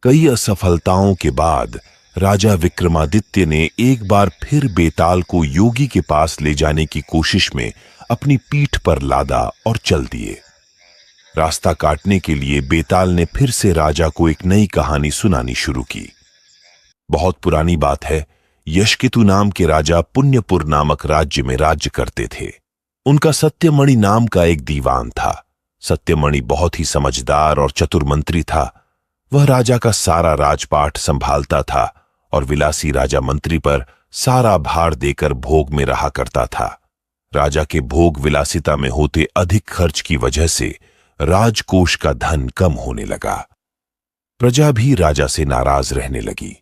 कई असफलताओं के बाद राजा विक्रमादित्य ने एक बार फिर बेताल को योगी के पास ले जाने की कोशिश में अपनी पीठ पर लादा और चल दिए। रास्ता काटने के लिए बेताल ने फिर से राजा को एक नई कहानी सुनानी शुरू की। बहुत पुरानी बात है, यशकेतु नाम के राजा पुण्यपुर नामक राज्य में राज्य करते थे। उनका सत्यमणि नाम का एक दीवान था। सत्यमणि बहुत ही समझदार और चतुर मंत्री था। वह राजा का सारा राजपाट संभालता था और विलासी राजा मंत्री पर सारा भार देकर भोग में रहा करता था। राजा के भोग विलासिता में होते अधिक खर्च की वजह से राजकोष का धन कम होने लगा। प्रजा भी राजा से नाराज रहने लगी।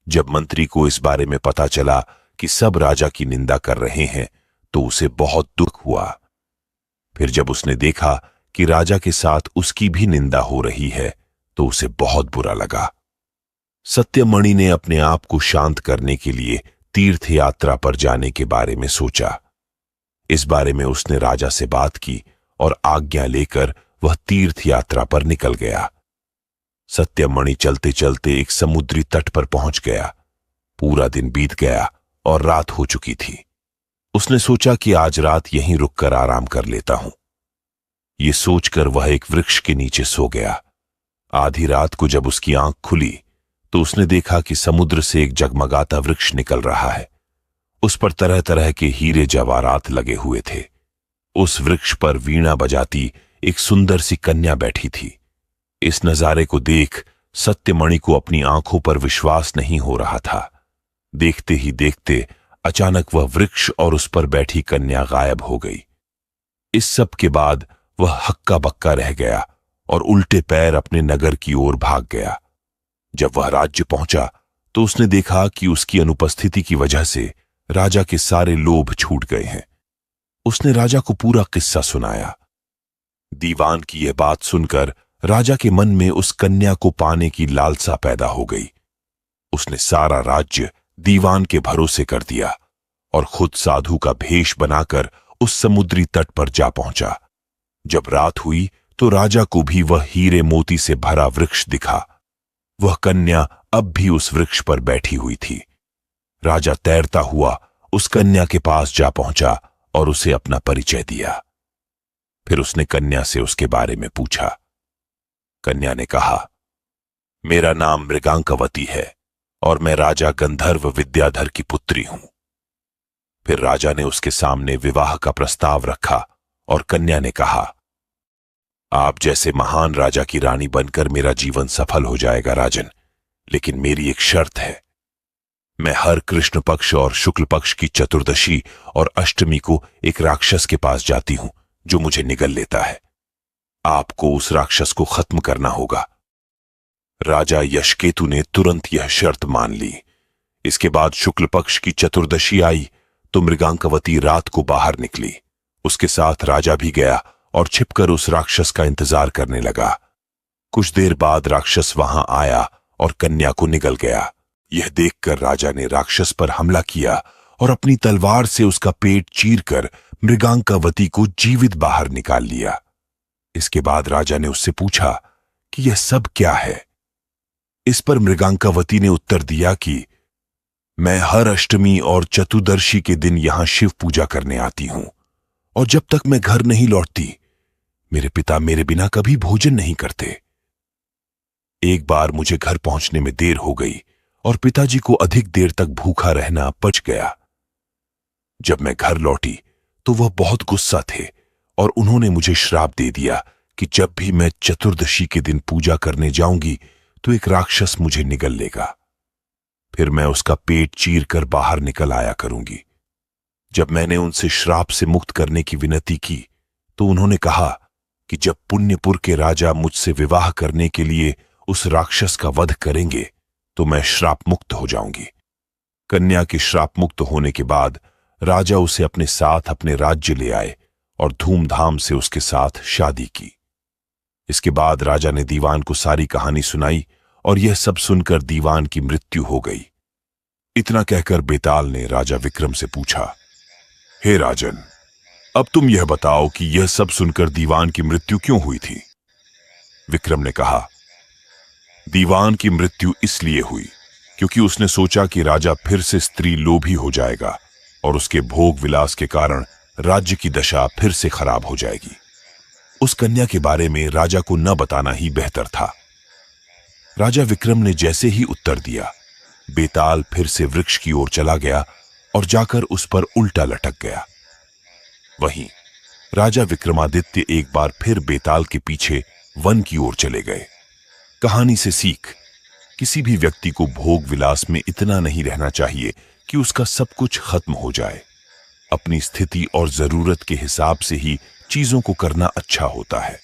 जब मंत्री को इस बारे में पता चला कि सब राजा की निंदा कर रहे हैं तो उसे बहुत दुख हुआ। फिर जब उसने देखा कि राजा के साथ उसकी भी निंदा हो रही है तो उसे बहुत बुरा लगा। सत्यमणि ने अपने आप को शांत करने के लिए तीर्थ यात्रा पर जाने के बारे में सोचा। इस बारे में उसने राजा से बात की और आज्ञा लेकर वह तीर्थ यात्रा पर निकल गया। सत्यमणि चलते चलते एक समुद्री तट पर पहुंच गया। पूरा दिन बीत गया और रात हो चुकी थी। उसने सोचा कि आज रात यहीं रुककर आराम कर लेता हूं। ये सोचकर वह एक वृक्ष के नीचे सो गया। आधी रात को जब उसकी आंख खुली तो उसने देखा कि समुद्र से एक जगमगाता वृक्ष निकल रहा है। उस पर तरह तरह के हीरे जवाहरात लगे हुए थे। उस वृक्ष पर वीणा बजाती एक सुंदर सी कन्या बैठी थी। इस नजारे को देख सत्यमणि को अपनी आंखों पर विश्वास नहीं हो रहा था। देखते ही देखते अचानक वह वृक्ष और उस पर बैठी कन्या गायब हो गई। इस सब के बाद वह हक्का बक्का रह गया और उल्टे पैर अपने नगर की ओर भाग गया। जब वह राज्य पहुंचा तो उसने देखा कि उसकी अनुपस्थिति की वजह से राजा के सारे लोभ छूट गए हैं। उसने राजा को पूरा किस्सा सुनाया। दीवान की यह बात सुनकर राजा के मन में उस कन्या को पाने की लालसा पैदा हो गई। उसने सारा राज्य दीवान के भरोसे कर दिया और खुद साधु का भेष बनाकर उस समुद्री तट पर जा पहुंचा। जब रात हुई तो राजा को भी वह हीरे मोती से भरा वृक्ष दिखा। वह कन्या अब भी उस वृक्ष पर बैठी हुई थी। राजा तैरता हुआ उस कन्या के पास जा पहुंचा और उसे अपना परिचय दिया। फिर उसने कन्या से उसके बारे में पूछा। कन्या ने कहा, मेरा नाम मृगांकवती है और मैं राजा गंधर्व विद्याधर की पुत्री हूं। फिर राजा ने उसके सामने विवाह का प्रस्ताव रखा और कन्या ने कहा, आप जैसे महान राजा की रानी बनकर मेरा जीवन सफल हो जाएगा राजन, लेकिन मेरी एक शर्त है। मैं हर कृष्ण पक्ष और शुक्ल पक्ष की चतुर्दशी और अष्टमी को एक राक्षस के पास जाती हूं जो मुझे निगल लेता है। आपको उस राक्षस को खत्म करना होगा। राजा यशकेतु ने तुरंत यह शर्त मान ली। इसके बाद शुक्ल पक्ष की चतुर्दशी आई तो मृगांकवती रात को बाहर निकली। उसके साथ राजा भी गया और छिपकर उस राक्षस का इंतजार करने लगा। कुछ देर बाद राक्षस वहां आया और कन्या को निगल गया। यह देखकर राजा ने राक्षस पर हमला किया और अपनी तलवार से उसका पेट चीरकर मृगांकावती को जीवित बाहर निकाल लिया। इसके बाद राजा ने उससे पूछा कि यह सब क्या है। इस पर मृगांकावती ने उत्तर दिया कि मैं हर अष्टमी और चतुर्दशी के दिन यहां शिव पूजा करने आती हूं और जब तक मैं घर नहीं लौटती मेरे पिता मेरे बिना कभी भोजन नहीं करते। एक बार मुझे घर पहुंचने में देर हो गई और पिताजी को अधिक देर तक भूखा रहना पच गया। जब मैं घर लौटी तो वह बहुत गुस्सा थे और उन्होंने मुझे श्राप दे दिया कि जब भी मैं चतुर्दशी के दिन पूजा करने जाऊंगी तो एक राक्षस मुझे निगल लेगा। फिर मैं उसका पेट चीर कर बाहर निकल आया करूंगी। जब मैंने उनसे श्राप से मुक्त करने की विनती की तो उन्होंने कहा कि जब पुण्यपुर के राजा मुझसे विवाह करने के लिए उस राक्षस का वध करेंगे तो मैं श्राप मुक्त हो जाऊंगी। कन्या के श्राप मुक्त होने के बाद राजा उसे अपने साथ अपने राज्य ले आए और धूमधाम से उसके साथ शादी की। इसके बाद राजा ने दीवान को सारी कहानी सुनाई और यह सब सुनकर दीवान की मृत्यु हो गई। इतना कहकर बेताल ने राजा विक्रम से पूछा, हे राजन, अब तुम यह बताओ कि यह सब सुनकर दीवान की मृत्यु क्यों हुई थी। विक्रम ने कहा, दीवान की मृत्यु इसलिए हुई क्योंकि उसने सोचा कि राजा फिर से स्त्री लोभी हो जाएगा और उसके भोग विलास के कारण राज्य की दशा फिर से खराब हो जाएगी। उस कन्या के बारे में राजा को न बताना ही बेहतर था। राजा विक्रम ने जैसे ही उत्तर दिया, बेताल फिर से वृक्ष की ओर चला गया और जाकर उस पर उल्टा लटक गया। वहीं राजा विक्रमादित्य एक बार फिर बेताल के पीछे वन की ओर चले गए। कहानी से सीख, किसी भी व्यक्ति को भोग विलास में इतना नहीं रहना चाहिए कि उसका सब कुछ खत्म हो जाए। अपनी स्थिति और जरूरत के हिसाब से ही चीजों को करना अच्छा होता है।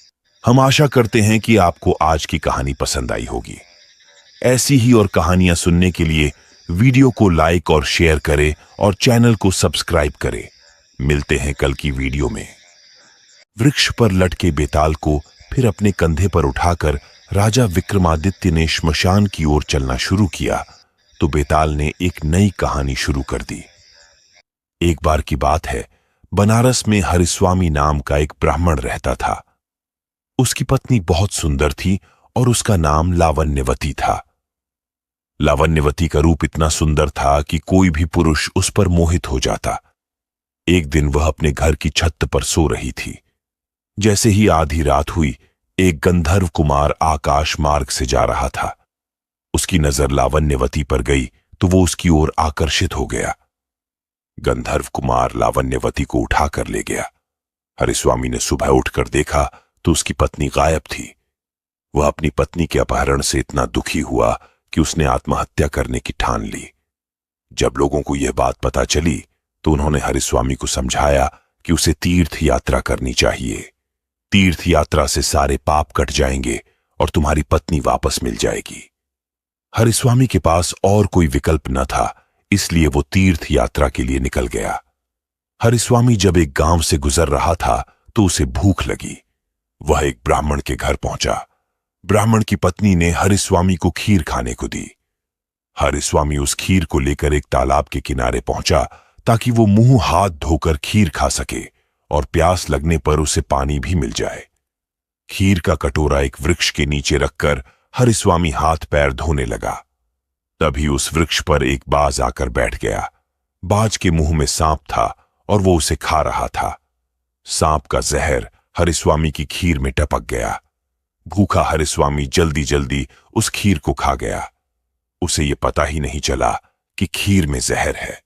हम आशा करते हैं कि आपको आज की कहानी पसंद आई होगी। ऐसी ही और कहानियां सुनने के लिए वीडियो को लाइक और शेयर करें और चैनल को सब्सक्राइब करें। मिलते हैं कल की वीडियो में। वृक्ष पर लटके बेताल को फिर अपने कंधे पर उठाकर राजा विक्रमादित्य ने श्मशान की ओर चलना शुरू किया तो बेताल ने एक नई कहानी शुरू कर दी। एक बार की बात है, बनारस में हरिस्वामी नाम का एक ब्राह्मण रहता था। उसकी पत्नी बहुत सुंदर थी और उसका नाम लावण्यवती था। लावण्यवती का रूप इतना सुंदर था कि कोई भी पुरुष उस पर मोहित हो जाता। एक दिन वह अपने घर की छत पर सो रही थी। जैसे ही आधी रात हुई, एक गंधर्व कुमार आकाश मार्ग से जा रहा था। उसकी नजर लावण्यवती पर गई तो वो उसकी ओर आकर्षित हो गया। गंधर्व कुमार लावण्यवती को उठाकर ले गया। हरिस्वामी ने सुबह उठकर देखा तो उसकी पत्नी गायब थी। वह अपनी पत्नी के अपहरण से इतना दुखी हुआ कि उसने आत्महत्या करने की ठान ली। जब लोगों को यह बात पता चली तो उन्होंने हरिस्वामी को समझाया कि उसे तीर्थ यात्रा करनी चाहिए। तीर्थ यात्रा से सारे पाप कट जाएंगे और तुम्हारी पत्नी वापस मिल जाएगी। हरिस्वामी के पास और कोई विकल्प न था, इसलिए वो तीर्थ यात्रा के लिए निकल गया। हरिस्वामी जब एक गांव से गुजर रहा था तो उसे भूख लगी। वह एक ब्राह्मण के घर पहुंचा। ब्राह्मण की पत्नी ने हरिस्वामी को खीर खाने को दी। हरिस्वामी उस खीर को लेकर एक तालाब के किनारे पहुंचा ताकि वो मुंह हाथ धोकर खीर खा सके और प्यास लगने पर उसे पानी भी मिल जाए। खीर का कटोरा एक वृक्ष के नीचे रखकर हरिस्वामी हाथ पैर धोने लगा। तभी उस वृक्ष पर एक बाज आकर बैठ गया। बाज के मुंह में सांप था और वो उसे खा रहा था। सांप का जहर हरिस्वामी की खीर में टपक गया। भूखा हरिस्वामी जल्दी जल्दी उस खीर को खा गया। उसे ये पता ही नहीं चला कि खीर में जहर है।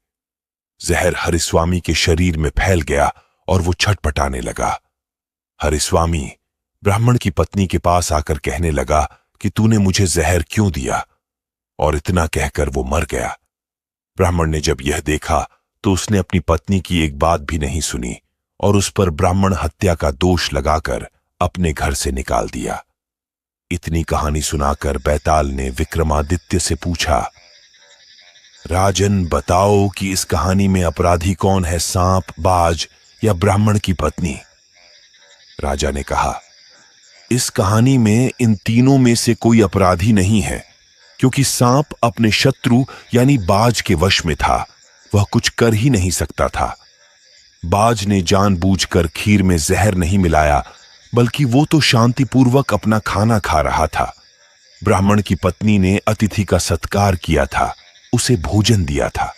जहर हरिस्वामी के शरीर में फैल गया और वो छटपटाने लगा। हरिस्वामी ब्राह्मण की पत्नी के पास आकर कहने लगा कि तूने मुझे जहर क्यों दिया, और इतना कहकर वो मर गया। ब्राह्मण ने जब यह देखा तो उसने अपनी पत्नी की एक बात भी नहीं सुनी और उस पर ब्राह्मण हत्या का दोष लगाकर अपने घर से निकाल दिया। इतनी कहानी सुनाकर बैताल ने विक्रमादित्य से पूछा, राजन बताओ कि इस कहानी में अपराधी कौन है, सांप, बाज या ब्राह्मण की पत्नी? राजा ने कहा, इस कहानी में इन तीनों में से कोई अपराधी नहीं है, क्योंकि सांप अपने शत्रु यानी बाज के वश में था। वह कुछ कर ही नहीं सकता था। बाज ने जानबूझकर खीर में जहर नहीं मिलाया, बल्कि वो तो शांतिपूर्वक अपना खाना खा रहा था। ब्राह्मण की पत्नी ने अतिथि का सत्कार किया था, उसे भोजन दिया था।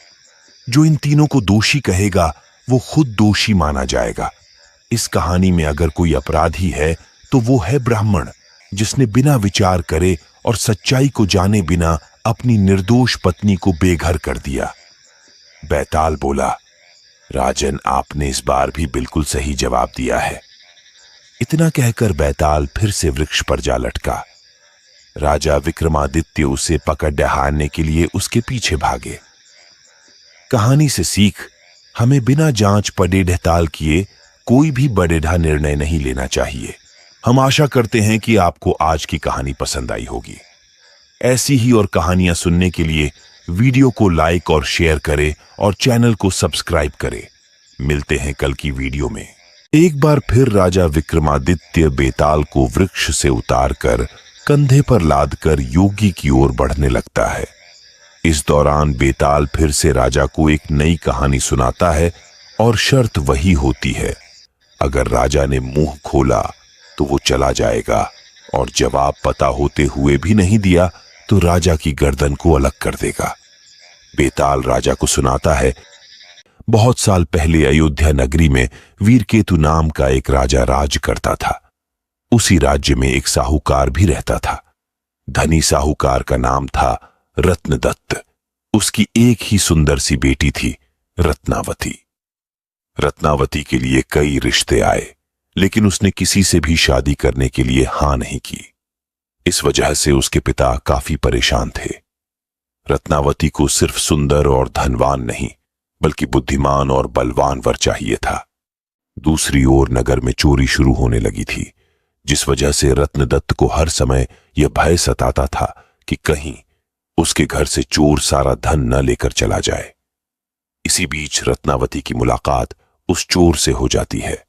जो इन तीनों को दोषी कहेगा वो खुद दोषी माना जाएगा। इस कहानी में अगर कोई अपराधी है तो वो है ब्राह्मण, जिसने बिना विचार करे और सच्चाई को जाने बिना अपनी निर्दोष पत्नी को बेघर कर दिया। बैताल बोला, राजन आपने इस बार भी बिल्कुल सही जवाब दिया है। इतना कहकर बैताल फिर से वृक्ष पर जा लटका। राजा विक्रमादित्य उसे पकड़ डहाने के लिए उसके पीछे भागे। कहानी से सीख, हमें बिना जांच पड़ताल किए कोई भी बड़ेढ़ा निर्णय नहीं लेना चाहिए। हम आशा करते हैं कि आपको आज की कहानी पसंद आई होगी। ऐसी ही और कहानियां सुनने के लिए वीडियो को लाइक और शेयर करें और चैनल को सब्सक्राइब करें। मिलते हैं कल की वीडियो में। एक बार फिर राजा विक्रमादित्य बेताल को वृक्ष से उतारकर कंधे पर लादकर योगी की ओर बढ़ने लगता है। इस दौरान बेताल फिर से राजा को एक नई कहानी सुनाता है और शर्त वही होती है, अगर राजा ने मुंह खोला तो वो चला जाएगा और जवाब पता होते हुए भी नहीं दिया तो राजा की गर्दन को अलग कर देगा। बेताल राजा को सुनाता है, बहुत साल पहले अयोध्या नगरी में वीरकेतु नाम का एक राजा राज करता था। उसी राज्य में एक साहूकार भी रहता था। धनी साहूकार का नाम था रत्नदत्त। उसकी एक ही सुंदर सी बेटी थी, रत्नावती। रत्नावती के लिए कई रिश्ते आए, लेकिन उसने किसी से भी शादी करने के लिए हां नहीं की। इस वजह से उसके पिता काफी परेशान थे। रत्नावती को सिर्फ सुंदर और धनवान नहीं, बल्कि बुद्धिमान और बलवान वर चाहिए था। दूसरी ओर नगर में चोरी शुरू होने लगी थी, जिस वजह से रत्नदत्त को हर समय यह भय सताता था कि कहीं उसके घर से चोर सारा धन न लेकर चला जाए। इसी बीच रत्नावती की मुलाकात उस चोर से हो जाती है।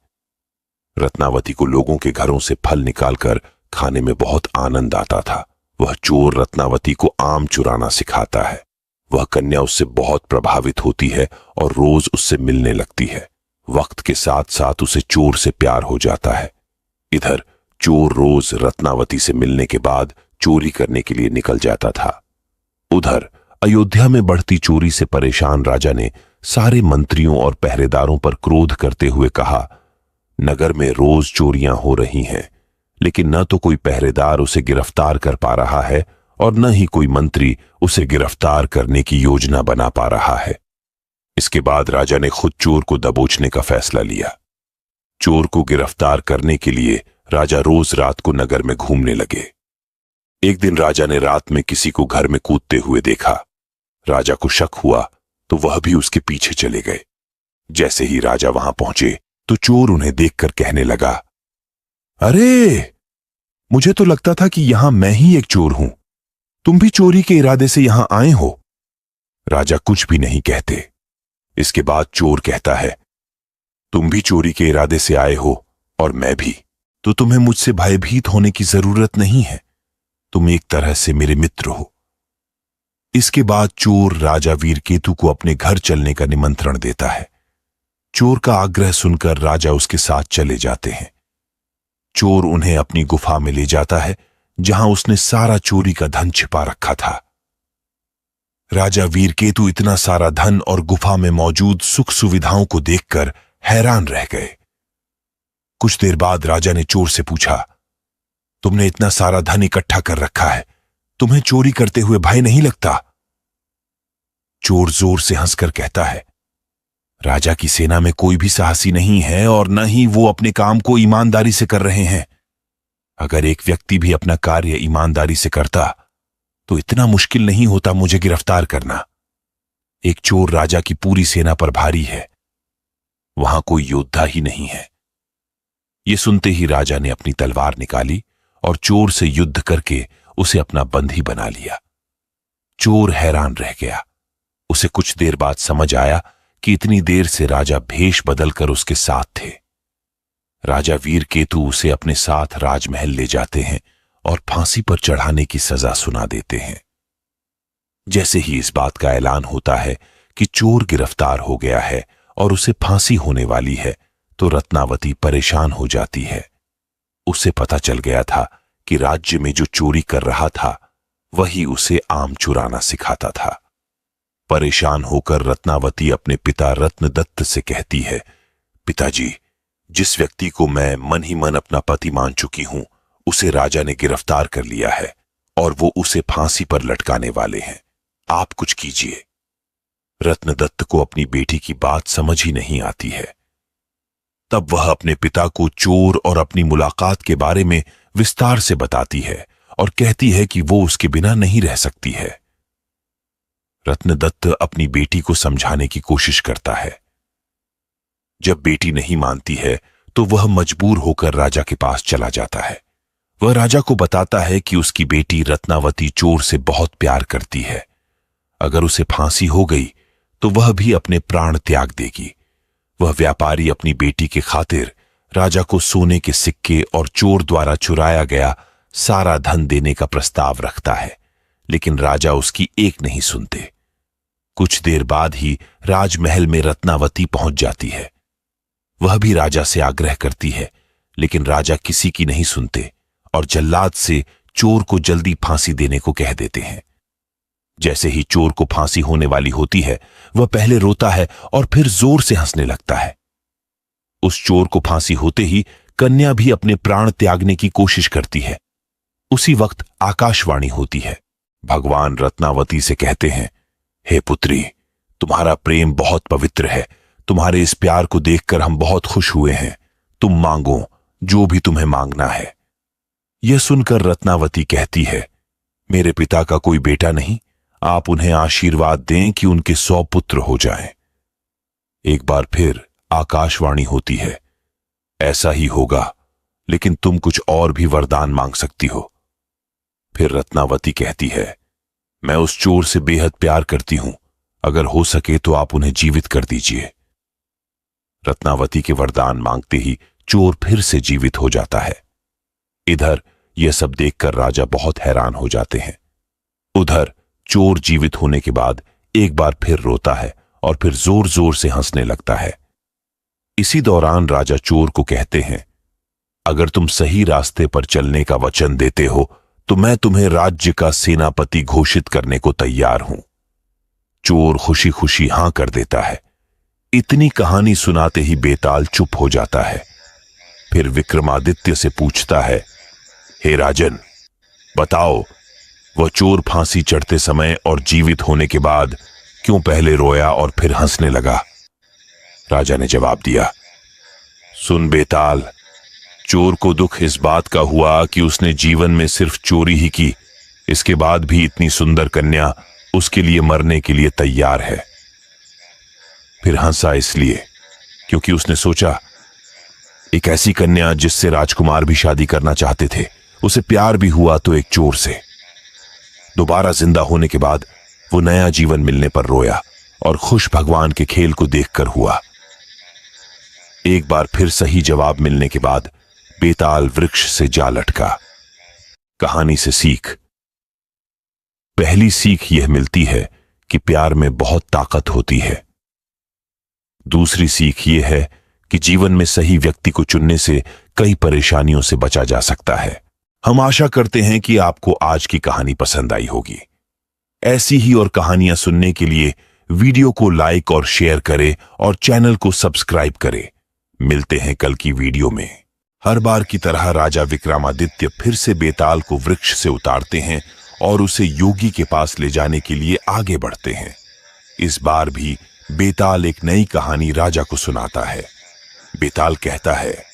रत्नावती को लोगों के घरों से फल निकालकर खाने में बहुत आनंद आता था। वह चोर रत्नावती को आम चुराना सिखाता है। वह कन्या उससे बहुत प्रभावित होती है और रोज उससे मिलने लगती है। वक्त के साथ साथ उसे चोर से प्यार हो जाता है। इधर चोर रोज रत्नावती से मिलने के बाद चोरी करने के लिए निकल जाता था। उधर अयोध्या में बढ़ती चोरी से परेशान राजा ने सारे मंत्रियों और पहरेदारों पर क्रोध करते हुए कहा, नगर में रोज चोरियां हो रही हैं, लेकिन न तो कोई पहरेदार उसे गिरफ्तार कर पा रहा है और न ही कोई मंत्री उसे गिरफ्तार करने की योजना बना पा रहा है। इसके बाद राजा ने खुद चोर को दबोचने का फैसला लिया। चोर को गिरफ्तार करने के लिए राजा रोज रात को नगर में घूमने लगे। एक दिन राजा ने रात में किसी को घर में कूदते हुए देखा। राजा को शक हुआ तो वह भी उसके पीछे चले गए। जैसे ही राजा वहां पहुंचे तो चोर उन्हें देखकर कहने लगा, अरे, मुझे तो लगता था कि यहां मैं ही एक चोर हूं। तुम भी चोरी के इरादे से यहां आए हो। राजा कुछ भी नहीं कहते। इसके बाद चोर कहता है, तुम भी चोरी के इरादे से आए हो और मैं भी, तो तुम्हें मुझसे भयभीत होने की जरूरत नहीं है। तुम एक तरह से मेरे मित्र हो। इसके बाद चोर राजा वीरकेतु को अपने घर चलने का निमंत्रण देता है। चोर का आग्रह सुनकर राजा उसके साथ चले जाते हैं। चोर उन्हें अपनी गुफा में ले जाता है, जहां उसने सारा चोरी का धन छिपा रखा था। राजा वीरकेतु इतना सारा धन और गुफा में मौजूद सुख सुविधाओं को देखकर हैरान रह गए। कुछ देर बाद राजा ने चोर से पूछा, तुमने इतना सारा धन इकट्ठा कर रखा है, तुम्हें चोरी करते हुए भय नहीं लगता? चोर जोर से हंसकर कहता है, राजा की सेना में कोई भी साहसी नहीं है और न ही वो अपने काम को ईमानदारी से कर रहे हैं। अगर एक व्यक्ति भी अपना कार्य ईमानदारी से करता तो इतना मुश्किल नहीं होता मुझे गिरफ्तार करना। एक चोर राजा की पूरी सेना पर भारी है, वहां कोई योद्धा ही नहीं है। यह सुनते ही राजा ने अपनी तलवार निकाली और चोर से युद्ध करके उसे अपना बंदी बना लिया। चोर हैरान रह गया। उसे कुछ देर बाद समझ आया कि इतनी देर से राजा भेष बदलकर उसके साथ थे। राजा वीरकेतु उसे अपने साथ राजमहल ले जाते हैं और फांसी पर चढ़ाने की सजा सुना देते हैं। जैसे ही इस बात का ऐलान होता है कि चोर गिरफ्तार हो गया है और उसे फांसी होने वाली है, तो रत्नावती परेशान हो जाती है। उसे पता चल गया था कि राज्य में जो चोरी कर रहा था वही उसे आम चुराना सिखाता था। परेशान होकर रत्नावती अपने पिता रत्नदत्त से कहती है, पिताजी, जिस व्यक्ति को मैं मन ही मन अपना पति मान चुकी हूं, उसे राजा ने गिरफ्तार कर लिया है और वो उसे फांसी पर लटकाने वाले हैं। आप कुछ कीजिए। रत्नदत्त को अपनी बेटी की बात समझ ही नहीं आती है। तब वह अपने पिता को चोर और अपनी मुलाकात के बारे में विस्तार से बताती है और कहती है कि वो उसके बिना नहीं रह सकती है। रत्नदत्त अपनी बेटी को समझाने की कोशिश करता है। जब बेटी नहीं मानती है तो वह मजबूर होकर राजा के पास चला जाता है। वह राजा को बताता है कि उसकी बेटी रत्नावती चोर से बहुत प्यार करती है। अगर उसे फांसी हो गई तो वह भी अपने प्राण त्याग देगी। वह व्यापारी अपनी बेटी के खातिर राजा को सोने के सिक्के और चोर द्वारा चुराया गया सारा धन देने का प्रस्ताव रखता है, लेकिन राजा उसकी एक नहीं सुनते। कुछ देर बाद ही राजमहल में रत्नावती पहुंच जाती है। वह भी राजा से आग्रह करती है, लेकिन राजा किसी की नहीं सुनते और जल्लाद से चोर को जल्दी फांसी देने को कह देते हैं। जैसे ही चोर को फांसी होने वाली होती है, वह पहले रोता है और फिर जोर से हंसने लगता है। उस चोर को फांसी होते ही कन्या भी अपने प्राण त्यागने की कोशिश करती है। उसी वक्त आकाशवाणी होती है। भगवान रत्नावती से कहते हैं, हे पुत्री, तुम्हारा प्रेम बहुत पवित्र है। तुम्हारे इस प्यार को देखकर हम बहुत खुश हुए हैं। तुम मांगो जो भी तुम्हें मांगना है। यह सुनकर रत्नावती कहती है, मेरे पिता का कोई बेटा नहीं, आप उन्हें आशीर्वाद दें कि उनके 100 पुत्र हो जाएं। एक बार फिर आकाशवाणी होती है, ऐसा ही होगा, लेकिन तुम कुछ और भी वरदान मांग सकती हो। फिर रत्नावती कहती है, मैं उस चोर से बेहद प्यार करती हूं, अगर हो सके तो आप उन्हें जीवित कर दीजिए। रत्नावती के वरदान मांगते ही चोर फिर से जीवित हो जाता है। इधर यह सब देखकर राजा बहुत हैरान हो जाते हैं। उधर चोर जीवित होने के बाद एक बार फिर रोता है और फिर जोर जोर से हंसने लगता है। इसी दौरान राजा चोर को कहते हैं, अगर तुम सही रास्ते पर चलने का वचन देते हो तो मैं तुम्हें राज्य का सेनापति घोषित करने को तैयार हूं। चोर खुशी खुशी हां कर देता है। इतनी कहानी सुनाते ही बेताल चुप हो जाता है। फिर विक्रमादित्य से पूछता है, हे राजन, बताओ, वह चोर फांसी चढ़ते समय और जीवित होने के बाद क्यों पहले रोया और फिर हंसने लगा? राजा ने जवाब दिया, सुन बेताल, चोर को दुख इस बात का हुआ कि उसने जीवन में सिर्फ चोरी ही की, इसके बाद भी इतनी सुंदर कन्या उसके लिए मरने के लिए तैयार है। फिर हंसा इसलिए क्योंकि उसने सोचा, एक ऐसी कन्या जिससे राजकुमार भी शादी करना चाहते थे, उसे प्यार भी हुआ तो एक चोर से। दोबारा जिंदा होने के बाद वो नया जीवन मिलने पर रोया और खुश भगवान के खेल को देखकर हुआ। एक बार फिर सही जवाब मिलने के बाद बेताल वृक्ष से जा लटका। कहानी से सीख। पहली सीख यह मिलती है कि प्यार में बहुत ताकत होती है। दूसरी सीख यह है कि जीवन में सही व्यक्ति को चुनने से कई परेशानियों से बचा जा सकता है। हम आशा करते हैं कि आपको आज की कहानी पसंद आई होगी। ऐसी ही और कहानियां सुनने के लिए वीडियो को लाइक और शेयर करें और चैनल को सब्सक्राइब करें। मिलते हैं कल की वीडियो में। हर बार की तरह राजा विक्रमादित्य फिर से बेताल को वृक्ष से उतारते हैं और उसे योगी के पास ले जाने के लिए आगे बढ़ते हैं। इस बार भी बेताल एक नई कहानी राजा को सुनाता है। बेताल कहता है,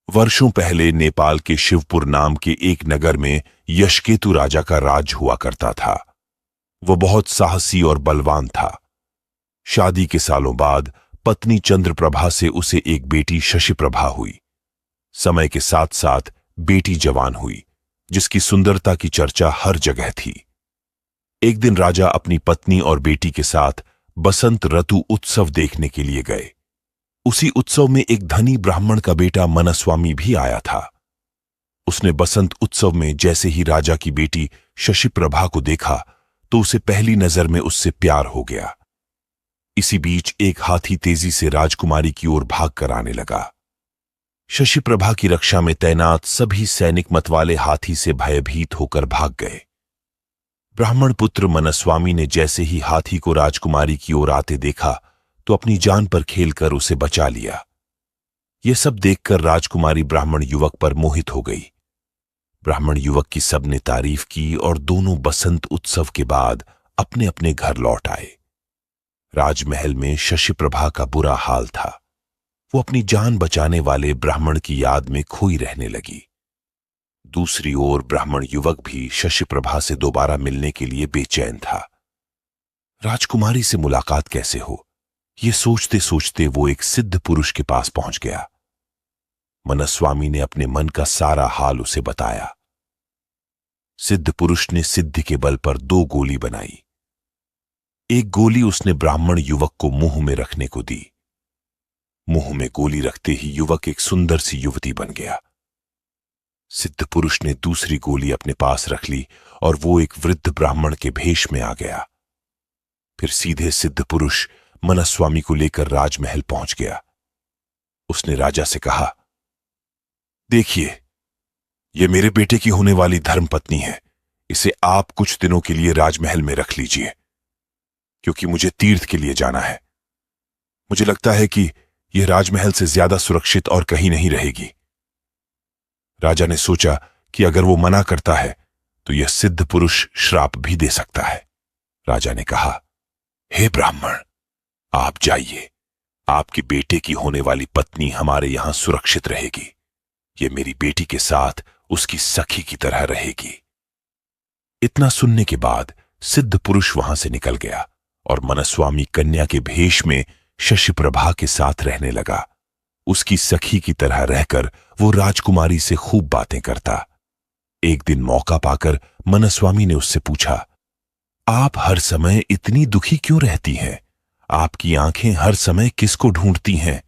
वर्षों पहले नेपाल के शिवपुर नाम के एक नगर में यशकेतु राजा का राज हुआ करता था। वह बहुत साहसी और बलवान था। शादी के सालों बाद पत्नी चंद्रप्रभा से उसे एक बेटी शशिप्रभा हुई। समय के साथ साथ बेटी जवान हुई, जिसकी सुंदरता की चर्चा हर जगह थी। एक दिन राजा अपनी पत्नी और बेटी के साथ बसंत ऋतु उत्सव देखने के लिए गए। उसी उत्सव में एक धनी ब्राह्मण का बेटा मनस्वामी भी आया था। उसने बसंत उत्सव में जैसे ही राजा की बेटी शशिप्रभा को देखा तो उसे पहली नजर में उससे प्यार हो गया। इसी बीच एक हाथी तेजी से राजकुमारी की ओर भाग कर आने लगा। शशिप्रभा की रक्षा में तैनात सभी सैनिक मतवाले हाथी से भयभीत होकर भाग गए। ब्राह्मण पुत्र मनस्वामी ने जैसे ही हाथी को राजकुमारी की ओर आते देखा तो अपनी जान पर खेलकर उसे बचा लिया। यह सब देखकर राजकुमारी ब्राह्मण युवक पर मोहित हो गई। ब्राह्मण युवक की सबने तारीफ की और दोनों बसंत उत्सव के बाद अपने अपने घर लौट आए। राजमहल में शशिप्रभा का बुरा हाल था। वो अपनी जान बचाने वाले ब्राह्मण की याद में खोई रहने लगी। दूसरी ओर ब्राह्मण युवक भी शशिप्रभा से दोबारा मिलने के लिए बेचैन था। राजकुमारी से मुलाकात कैसे हो, ये सोचते सोचते वो एक सिद्ध पुरुष के पास पहुंच गया। मनस्वामी ने अपने मन का सारा हाल उसे बताया। सिद्ध पुरुष ने सिद्धि के बल पर 2 गोली बनाई। एक गोली उसने ब्राह्मण युवक को मुंह में रखने को दी। मुंह में गोली रखते ही युवक एक सुंदर सी युवती बन गया। सिद्ध पुरुष ने दूसरी गोली अपने पास रख ली और वो एक वृद्ध ब्राह्मण के भेष में आ गया। फिर सीधे सिद्ध पुरुष मनस्वामी को लेकर राजमहल पहुंच गया। उसने राजा से कहा, देखिए, ये मेरे बेटे की होने वाली धर्मपत्नी है। इसे आप कुछ दिनों के लिए राजमहल में रख लीजिए, क्योंकि मुझे तीर्थ के लिए जाना है। मुझे लगता है कि यह राजमहल से ज्यादा सुरक्षित और कहीं नहीं रहेगी। राजा ने सोचा कि अगर वो मना करता है तो यह सिद्ध पुरुष श्राप भी दे सकता है। राजा ने कहा, हे ब्राह्मण, आप जाइए। आपके बेटे की होने वाली पत्नी हमारे यहां सुरक्षित रहेगी। यह मेरी बेटी के साथ उसकी सखी की तरह रहेगी। इतना सुनने के बाद सिद्ध पुरुष वहां से निकल गया और मनस्वामी कन्या के भेष में शशिप्रभा के साथ रहने लगा। उसकी सखी की तरह रहकर वो राजकुमारी से खूब बातें करता। एक दिन मौका पाकर मनस्वामी ने उससे पूछा, आप हर समय इतनी दुखी क्यों रहती हैं? आपकी आंखें हर समय किसको ढूंढती हैं?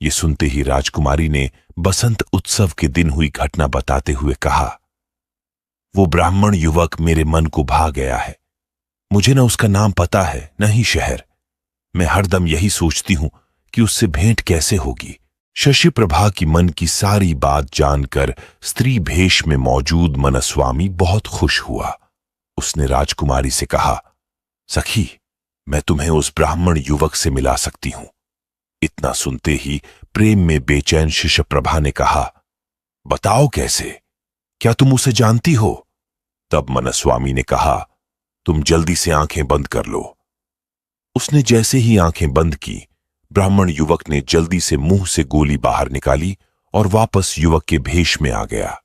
ये सुनते ही राजकुमारी ने बसंत उत्सव के दिन हुई घटना बताते हुए कहा, वो ब्राह्मण युवक मेरे मन को भा गया है। मुझे न उसका नाम पता है, न ही शहर। मैं हरदम यही सोचती हूं कि उससे भेंट कैसे होगी। शशिप्रभा की मन की सारी बात जानकर स्त्री भेष में मौजूद मनस्वामी बहुत खुश हुआ। उसने राजकुमारी से कहा, सखी, मैं तुम्हें उस ब्राह्मण युवक से मिला सकती हूं। इतना सुनते ही प्रेम में बेचैन शशिप्रभा ने कहा, बताओ कैसे? क्या तुम उसे जानती हो? तब मनस्वामी ने कहा, तुम जल्दी से आंखें बंद कर लो। उसने जैसे ही आंखें बंद की, ब्राह्मण युवक ने जल्दी से मुंह से गोली बाहर निकाली और वापस युवक के भेष में आ गया।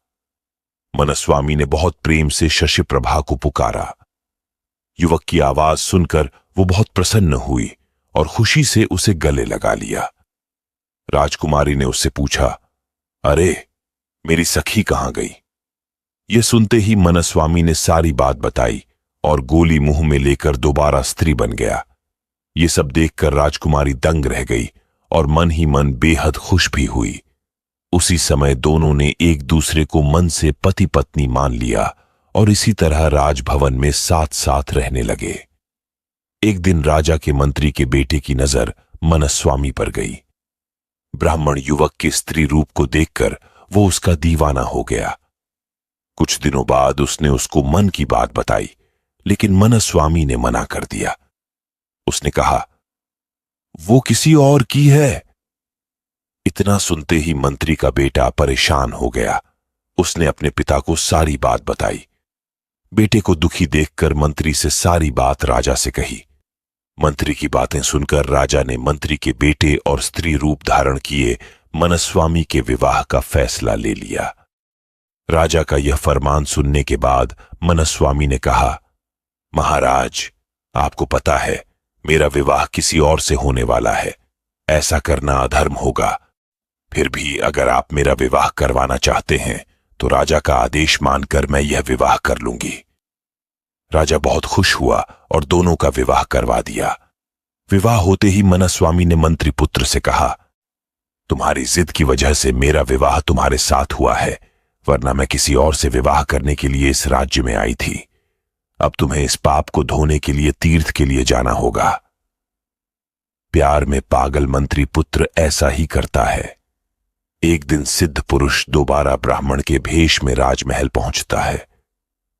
मनस्वामी ने बहुत प्रेम से शशिप्रभा को पुकारा। युवक की आवाज सुनकर वो बहुत प्रसन्न हुई और खुशी से उसे गले लगा लिया। राजकुमारी ने उससे पूछा, अरे, मेरी सखी कहां गई? यह सुनते ही मनस्वामी ने सारी बात बताई और गोली मुंह में लेकर दोबारा स्त्री बन गया। ये सब देखकर राजकुमारी दंग रह गई और मन ही मन बेहद खुश भी हुई। उसी समय दोनों ने एक दूसरे को मन से पति पत्नी मान लिया और इसी तरह राजभवन में साथ साथ रहने लगे। एक दिन राजा के मंत्री के बेटे की नजर मनस्वामी पर गई। ब्राह्मण युवक के स्त्री रूप को देखकर वो उसका दीवाना हो गया। कुछ दिनों बाद उसने उसको मन की बात बताई, लेकिन मनस्वामी ने मना कर दिया। उसने कहा, वो किसी और की है। इतना सुनते ही मंत्री का बेटा परेशान हो गया। उसने अपने पिता को सारी बात बताई। बेटे को दुखी देखकर मंत्री से सारी बात राजा से कही। मंत्री की बातें सुनकर राजा ने मंत्री के बेटे और स्त्री रूप धारण किए मनस्वामी के विवाह का फैसला ले लिया। राजा का यह फरमान सुनने के बाद मनस्वामी ने कहा, महाराज, आपको पता है मेरा विवाह किसी और से होने वाला है। ऐसा करना अधर्म होगा। फिर भी अगर आप मेरा विवाह करवाना चाहते हैं तो राजा का आदेश मानकर मैं यह विवाह कर लूंगी। राजा बहुत खुश हुआ और दोनों का विवाह करवा दिया। विवाह होते ही मनस्वामी ने मंत्री पुत्र से कहा, तुम्हारी जिद की वजह से मेरा विवाह तुम्हारे साथ हुआ है, वरना मैं किसी और से विवाह करने के लिए इस राज्य में आई थी। अब तुम्हें इस पाप को धोने के लिए तीर्थ के लिए जाना होगा। प्यार में पागल मंत्री पुत्र ऐसा ही करता है। एक दिन सिद्ध पुरुष दोबारा ब्राह्मण के भेष में राजमहल पहुंचता है।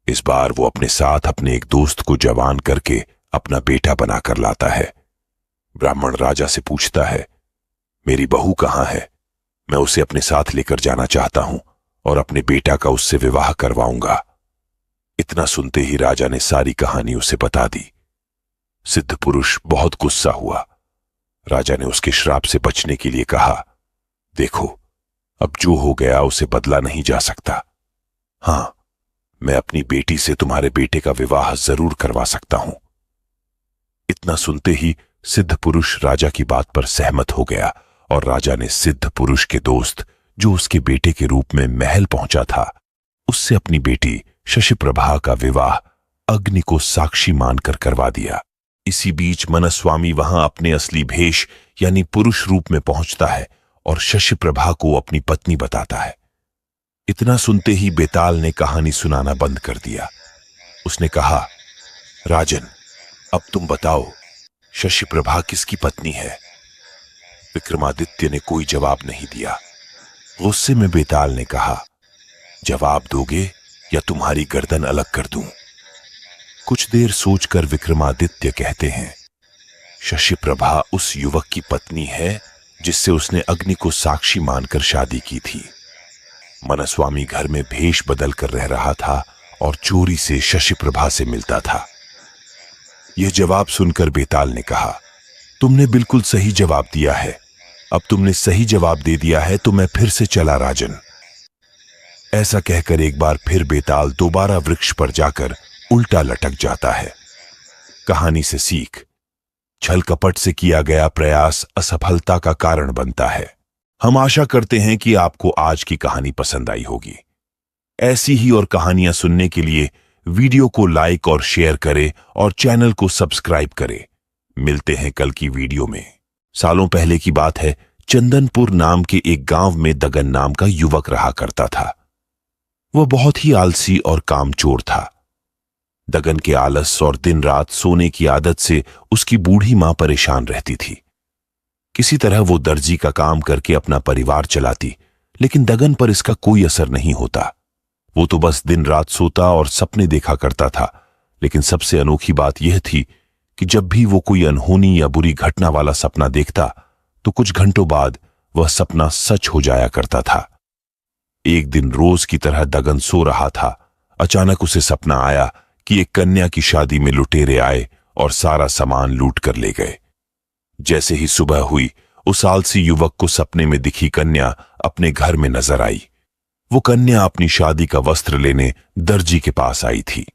इस बार वो अपने साथ अपने एक दोस्त को जवान करके अपना बेटा बनाकर लाता है। ब्राह्मण राजा से पूछता है, मेरी बहू कहां है? मैं उसे अपने साथ लेकर जाना चाहता हूं और अपने बेटा का उससे विवाह करवाऊंगा। इतना सुनते ही राजा ने सारी कहानी उसे बता दी। सिद्ध पुरुष बहुत गुस्सा हुआ। राजा ने उसके श्राप से बचने के लिए कहा, देखो, अब जो हो गया उसे बदला नहीं जा सकता। हां, मैं अपनी बेटी से तुम्हारे बेटे का विवाह जरूर करवा सकता हूं। इतना सुनते ही सिद्ध पुरुष राजा की बात पर सहमत हो गया और राजा ने सिद्ध पुरुष के दोस्त, जो उसके बेटे के रूप में महल पहुंचा था, उससे अपनी बेटी शशिप्रभा का विवाह अग्नि को साक्षी मानकर करवा दिया। इसी बीच मनस्वामी वहां अपने असली भेष यानी पुरुष रूप में पहुंचता है और शशिप्रभा को अपनी पत्नी बताता है। इतना सुनते ही बेताल ने कहानी सुनाना बंद कर दिया। उसने कहा, राजन, अब तुम बताओ, शशिप्रभा किसकी पत्नी है? विक्रमादित्य ने कोई जवाब नहीं दिया। गुस्से में बेताल ने कहा, जवाब दोगे या तुम्हारी गर्दन अलग कर दूं? कुछ देर सोचकर विक्रमादित्य कहते हैं, शशिप्रभा उस युवक की पत्नी है जिससे उसने अग्नि को साक्षी मानकर शादी की थी। मनस्वामी घर में भेष बदल कर रह रहा था और चोरी से शशिप्रभा से मिलता था। यह जवाब सुनकर बेताल ने कहा, तुमने बिल्कुल सही जवाब दिया है। अब तुमने सही जवाब दे दिया है तो मैं फिर से चला राजन। ऐसा कहकर एक बार फिर बेताल दोबारा वृक्ष पर जाकर उल्टा लटक जाता है। कहानी से सीख, छल कपट से किया गया प्रयास असफलता का कारण बनता है। हम आशा करते हैं कि आपको आज की कहानी पसंद आई होगी। ऐसी ही और कहानियां सुनने के लिए वीडियो को लाइक और शेयर करें और चैनल को सब्सक्राइब करें। मिलते हैं कल की वीडियो में। सालों पहले की बात है, चंदनपुर नाम के एक गांव में दगन नाम का युवक रहा करता था। वह बहुत ही आलसी और कामचोर था। दगन के आलस और दिन रात सोने की आदत से उसकी बूढ़ी मां परेशान रहती थी। किसी तरह वो दर्जी का काम करके अपना परिवार चलाती, लेकिन दगन पर इसका कोई असर नहीं होता। वो तो बस दिन रात सोता और सपने देखा करता था। लेकिन सबसे अनोखी बात यह थी कि जब भी वो कोई अनहोनी या बुरी घटना वाला सपना देखता तो कुछ घंटों बाद वह सपना सच हो जाया करता था। एक दिन रोज की तरह दगन सो रहा था। अचानक उसे सपना आया कि एक कन्या की शादी में लुटेरे आए और सारा सामान लूट कर ले गए। जैसे ही सुबह हुई, उस आलसी युवक को सपने में दिखी कन्या अपने घर में नजर आई। वो कन्या अपनी शादी का वस्त्र लेने दर्जी के पास आई थी।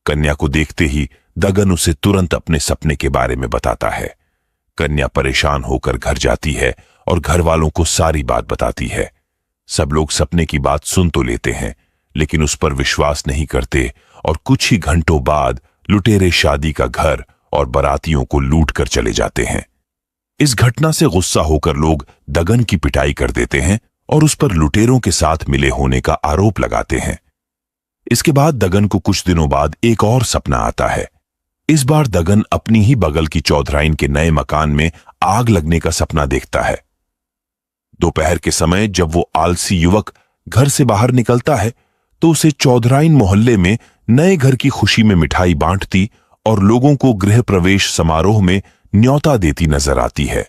कन्या को देखते ही दगन उसे तुरंत अपने सपने के बारे में बताता है। कन्या परेशान होकर घर जाती है और घर वालों को सारी बात बताती है। सब लोग सपने की बात सुन तो लेते हैं, लेकिन उस पर विश्वास नहीं करते और कुछ ही घंटों बाद लुटेरे शादी का घर और बारातियों को लूट कर चले जाते हैं। इस घटना से गुस्सा होकर लोग दगन की पिटाई कर देते हैं और उस पर लुटेरों के साथ मिले होने का आरोप लगाते हैं। इसके बाद दगन को कुछ दिनों बाद एक और सपना आता है। इस बार दगन अपनी ही बगल की चौधराइन के नए मकान में आग लगने का सपना देखता है। दोपहर के समय जब वो आलसी युवक घर से बाहर निकलता है तो उसे चौधराइन मोहल्ले में नए घर की खुशी में मिठाई बांटती और लोगों को गृह प्रवेश समारोह में न्योता देती नजर आती है।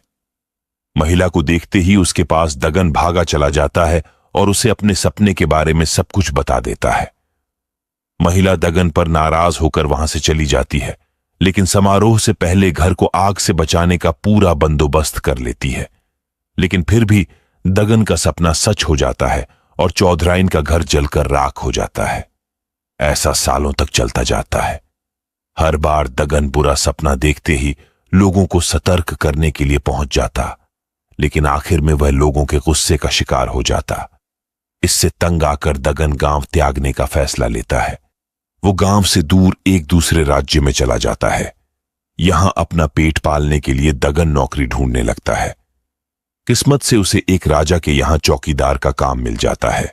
महिला को देखते ही उसके पास दगन भागा चला जाता है और उसे अपने सपने के बारे में सब कुछ बता देता है। महिला दगन पर नाराज होकर वहां से चली जाती है, लेकिन समारोह से पहले घर को आग से बचाने का पूरा बंदोबस्त कर लेती है। लेकिन फिर भी दगन का सपना सच हो जाता है और चौधराइन का घर जलकर राख हो जाता है। ऐसा सालों तक चलता जाता है। हर बार दगन बुरा सपना देखते ही लोगों को सतर्क करने के लिए पहुंच जाता, लेकिन आखिर में वह लोगों के गुस्से का शिकार हो जाता। इससे तंग आकर दगन गांव त्यागने का फैसला लेता है। वो गांव से दूर एक दूसरे राज्य में चला जाता है। यहां अपना पेट पालने के लिए दगन नौकरी ढूंढने लगता है। किस्मत से उसे एक राजा के यहां चौकीदार का काम मिल जाता है।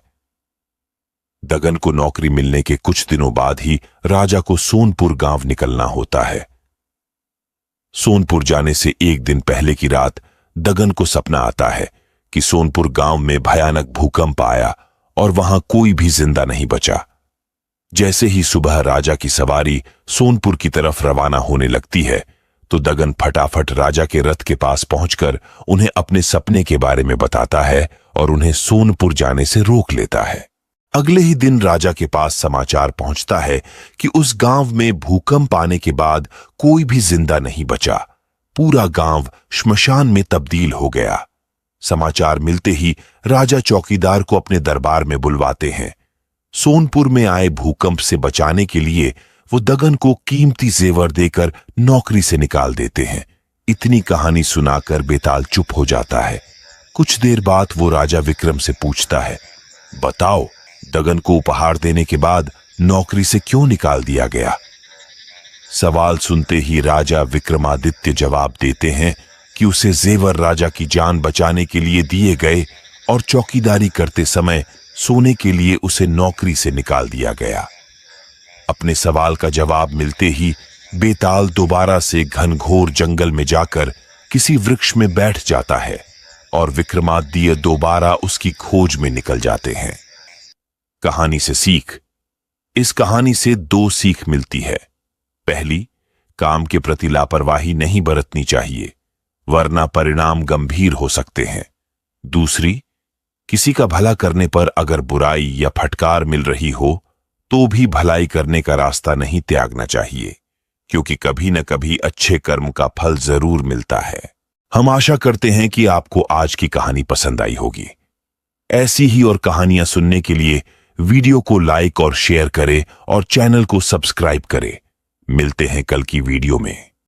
दगन को नौकरी मिलने के कुछ दिनों बाद ही राजा को सोनपुर गांव निकलना होता है। सोनपुर जाने से एक दिन पहले की रात दगन को सपना आता है कि सोनपुर गांव में भयानक भूकंप आया और वहां कोई भी जिंदा नहीं बचा। जैसे ही सुबह राजा की सवारी सोनपुर की तरफ रवाना होने लगती है तो दगन फटाफट राजा के रथ के पास पहुंचकर उन्हें अपने सपने के बारे में बताता है और उन्हें सोनपुर जाने से रोक लेता है। अगले ही दिन राजा के पास समाचार पहुंचता है कि उस गांव में भूकंप आने के बाद कोई भी जिंदा नहीं बचा। पूरा गांव श्मशान में तब्दील हो गया। समाचार मिलते ही राजा चौकीदार को अपने दरबार में बुलवाते हैं। सोनपुर में आए भूकंप से बचाने के लिए वो दगन को कीमती जेवर देकर नौकरी से निकाल देते हैं। इतनी कहानी सुनाकर बेताल चुप हो जाता है। कुछ देर बाद वो राजा विक्रम से पूछता है, बताओ दगन को उपहार देने के बाद नौकरी से क्यों निकाल दिया गया? सवाल सुनते ही राजा विक्रमादित्य जवाब देते हैं कि उसे जेवर राजा की जान बचाने के लिए दिए गए और चौकीदारी करते समय सोने के लिए उसे नौकरी से निकाल दिया गया। अपने सवाल का जवाब मिलते ही बेताल दोबारा से घनघोर जंगल में जाकर किसी वृक्ष में बैठ जाता है और विक्रमादित्य दोबारा उसकी खोज में निकल जाते हैं। कहानी से सीख। इस कहानी से 2 सीख मिलती है। पहली, काम के प्रति लापरवाही नहीं बरतनी चाहिए, वरना परिणाम गंभीर हो सकते हैं। दूसरी, किसी का भला करने पर अगर बुराई या फटकार मिल रही हो तो भी भलाई करने का रास्ता नहीं त्यागना चाहिए, क्योंकि कभी न कभी अच्छे कर्म का फल जरूर मिलता है। हम आशा करते हैं कि आपको आज की कहानी पसंद आई होगी। ऐसी ही और कहानियां सुनने के लिए वीडियो को लाइक और शेयर करें और चैनल को सब्सक्राइब करें। मिलते हैं कल की वीडियो में।